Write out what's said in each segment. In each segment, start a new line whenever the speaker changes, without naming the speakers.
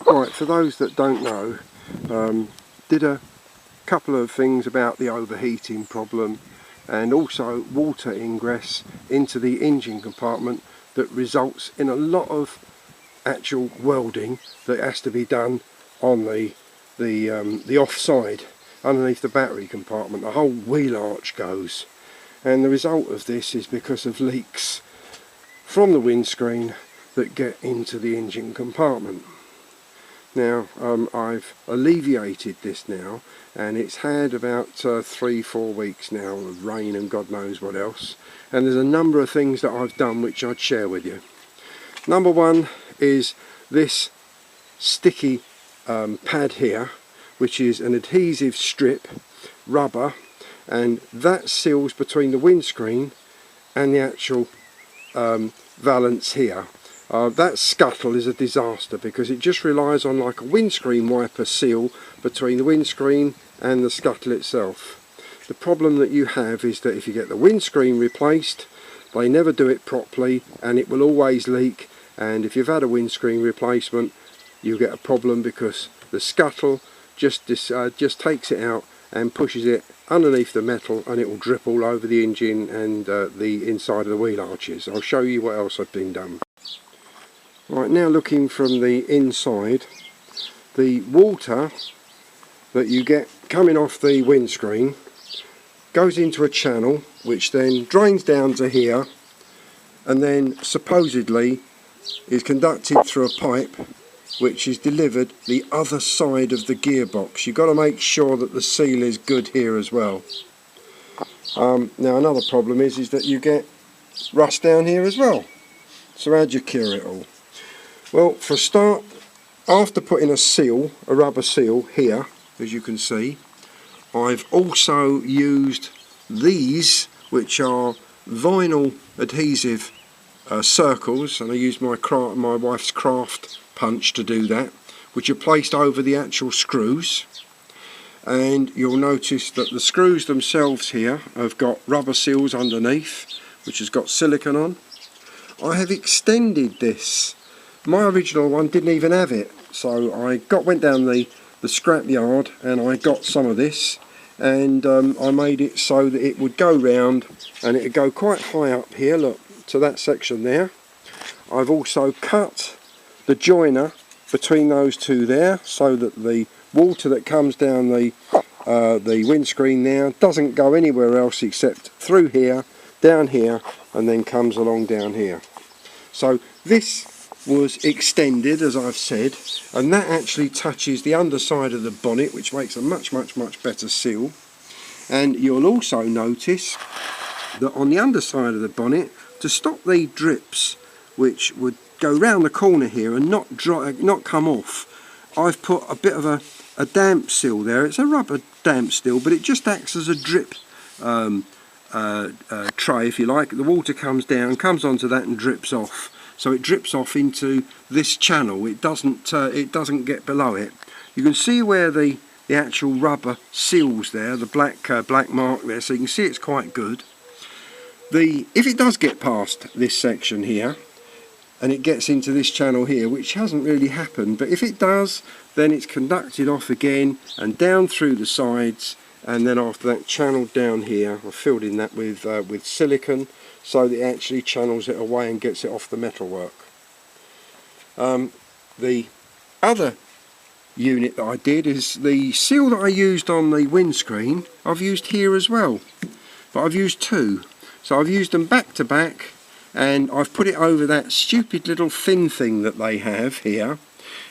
Right, for those that don't know, did a couple of things about the overheating problem and also water ingress into the engine compartment that results in a lot of actual welding that has to be done on the offside underneath the battery compartment. The whole wheel arch goes, and the result of this is because of leaks from the windscreen that get into the engine compartment. Now I've alleviated this now, and it's had about 3-4 weeks now of rain and God knows what else, and there's a number of things that I've done which I'd share with you. Number one is this sticky pad here, which is an adhesive strip rubber, and that seals between the windscreen and the actual valance here. That scuttle is a disaster because it just relies on like a windscreen wiper seal between the windscreen and the scuttle itself. The problem that you have is that if you get the windscreen replaced, they never do it properly and it will always leak, and if you've had a windscreen replacement you get a problem because the scuttle just takes it out and pushes it underneath the metal, and it will drip all over the engine and the inside of the wheel arches. I'll show you what else has been done. Right, now looking from the inside, the water that you get coming off the windscreen goes into a channel which then drains down to here and then supposedly is conducted through a pipe which is delivered the other side of the gearbox. You've got to make sure that the seal is good here as well. Now another problem is that you get rust down here as well. So how'd you cure it all? Well, for a start, after putting a seal, a rubber seal here, as you can see, I've also used these, which are vinyl adhesive circles, and I used my wife's craft punch to do that, which are placed over the actual screws. And you'll notice that the screws themselves here have got rubber seals underneath, which has got silicone on. I have extended this. My original one didn't even have it, so I went down the scrap yard and I got some of this, and I made it so that it would go round and it would go quite high up here, look, to that section there. I've also cut the joiner between those two there so that the water that comes down the windscreen there doesn't go anywhere else except through here, down here, and then comes along down here. So this was extended, as I've said, and that actually touches the underside of the bonnet, which makes a much better seal. And you'll also notice that on the underside of the bonnet, to stop the drips which would go round the corner here and not come off, I've put a bit of a damp seal there. It's a rubber damp seal, but it just acts as a drip tray, if you like. The water comes down, comes onto that and drips off. So it drips off into this channel. It doesn't get below it. You can see where the actual rubber seals there, the black mark there, so you can see it's quite good. If it does get past this section here and it gets into this channel here, which hasn't really happened, but if it does, then it's conducted off again and down through the sides, and then after that channeled down here. I've filled in that with silicone so that it actually channels it away and gets it off the metalwork. The other unit that I did is the seal that I used on the windscreen I've used here as well, but I've used two. So I've used them back to back, and I've put it over that stupid little thin thing that they have here,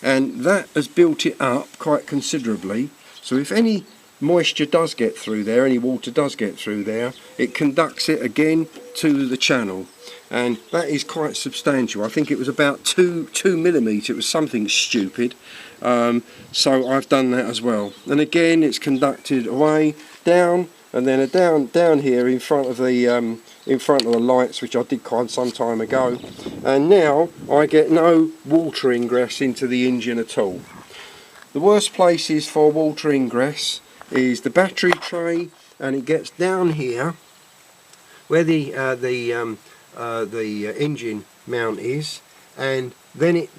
and that has built it up quite considerably. So if any moisture does get through there, any water does get through there, it conducts it again to the channel, and that is quite substantial. I think it was about 2 millimetres. It was something stupid. So I've done that as well, and again it's conducted away, down, and then down here in front of the lights, which I did quite some time ago, and now I get no water ingress into the engine at all. The worst places for water ingress is the battery tray, and it gets down here where the engine mount is, and then it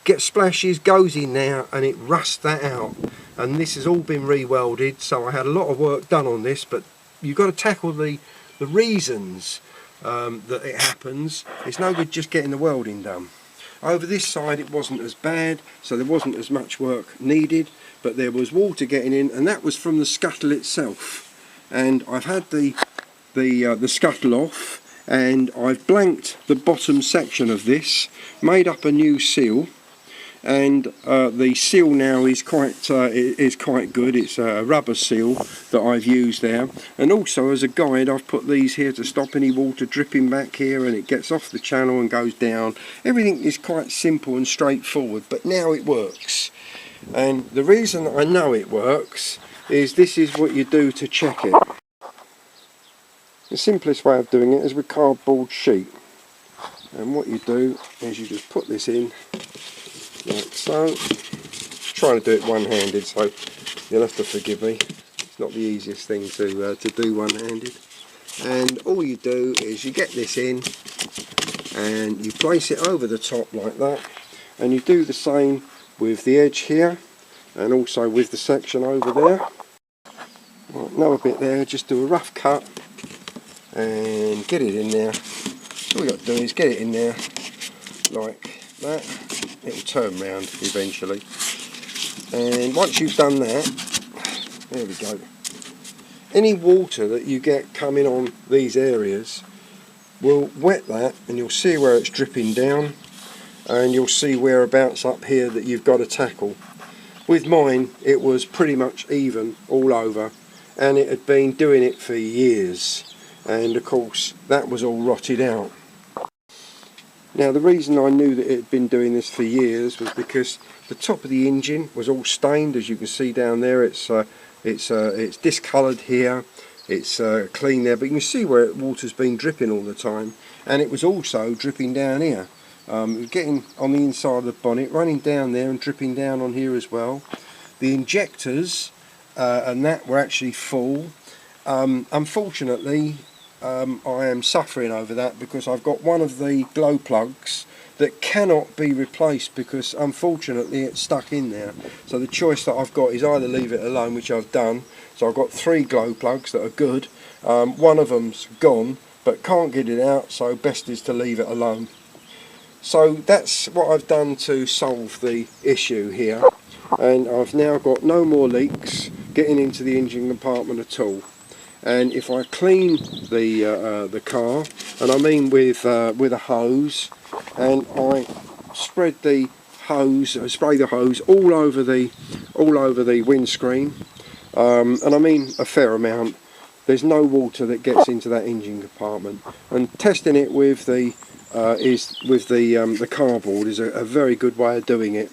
gets splashes, goes in there and it rusts that out. And this has all been re-welded, so I had a lot of work done on this, but you've got to tackle the reasons that it happens. It's no good just getting the welding done. Over this side it wasn't as bad, so there wasn't as much work needed, but there was water getting in, and that was from the scuttle itself. And I've had the scuttle off, and I've blanked the bottom section of this, made up a new seal, and the seal now is quite good. It's a rubber seal that I've used there, and also as a guide I've put these here to stop any water dripping back here, and it gets off the channel and goes down. Everything is quite simple and straightforward, but now it works. And the reason I know it works is this is what you do to check it. The simplest way of doing it is with cardboard sheet, and what you do is you just put this in like so. Trying to do it one-handed, so you'll have to forgive me. It's not the easiest thing to do one-handed. And all you do is you get this in and you place it over the top like that, and you do the same with the edge here and also with the section over there. Right, another bit there, just do a rough cut and get it in there. All you got to do is get it in there like that. It'll turn round eventually, and once you've done that, there we go. Any water that you get coming on these areas will wet that, and you'll see where it's dripping down, and you'll see whereabouts up here that you've got to tackle. With mine it was pretty much even all over, and it had been doing it for years, and of course that was all rotted out. Now the reason I knew that it had been doing this for years was because the top of the engine was all stained, as you can see down there. It's discoloured here, it's clean there, but you can see where water's been dripping all the time, and it was also dripping down here. It was getting on the inside of the bonnet, running down there and dripping down on here as well. The injectors and that were actually full. Unfortunately, I am suffering over that because I've got one of the glow plugs that cannot be replaced because unfortunately it's stuck in there. So the choice that I've got is either leave it alone, which I've done. So I've got 3 glow plugs that are good. One of them's gone but can't get it out, so best is to leave it alone. So that's what I've done to solve the issue here, and I've now got no more leaks getting into the engine compartment at all. And if I clean the car, and I mean with a hose, and I spray the hose all over the windscreen, and I mean a fair amount, there's no water that gets into that engine compartment. And testing it with the cardboard is a very good way of doing it.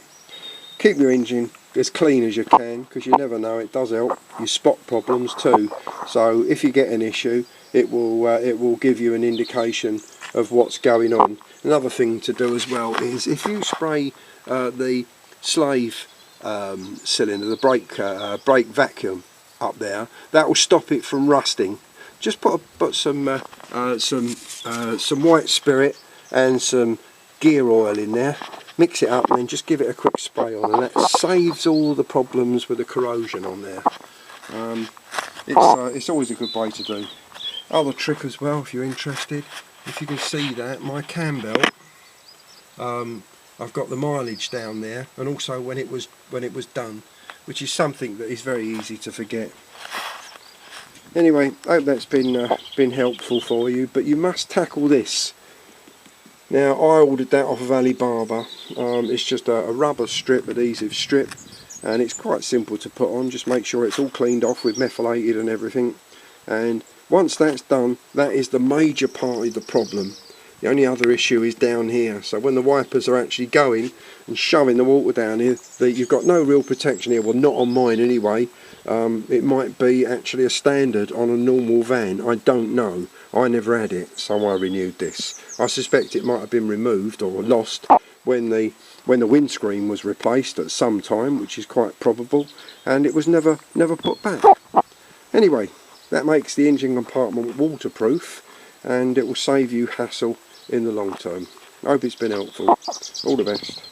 Keep your engine as clean as you can, because you never know, it does help you spot problems too. So if you get an issue, it will give you an indication of what's going on. Another thing to do as well is if you spray the slave cylinder, the brake vacuum up there, that will stop it from rusting. Just put some white spirit and some gear oil in there, mix it up, and then just give it a quick spray on, and that saves all the problems with the corrosion on there. It's always a good way to do. Other trick as well, if you're interested, if you can see that, my cam belt, I've got the mileage down there, and also when it was done, which is something that is very easy to forget. Anyway, I hope that's been helpful for you, but you must tackle this. Now, I ordered that off of Alibaba. It's just a rubber strip, adhesive strip, and it's quite simple to put on. Just make sure it's all cleaned off with methylated and everything, and once that's done, that is the major part of the problem. The only other issue is down here. So when the wipers are actually going and shoving the water down here, you've got no real protection here. Well, not on mine anyway. It might be actually a standard on a normal van, I don't know. I never had it, so I renewed this. I suspect it might have been removed or lost when the windscreen was replaced at some time, which is quite probable, and it was never put back. Anyway, that makes the engine compartment waterproof, and it will save you hassle in the long term. I hope it's been helpful. All the best.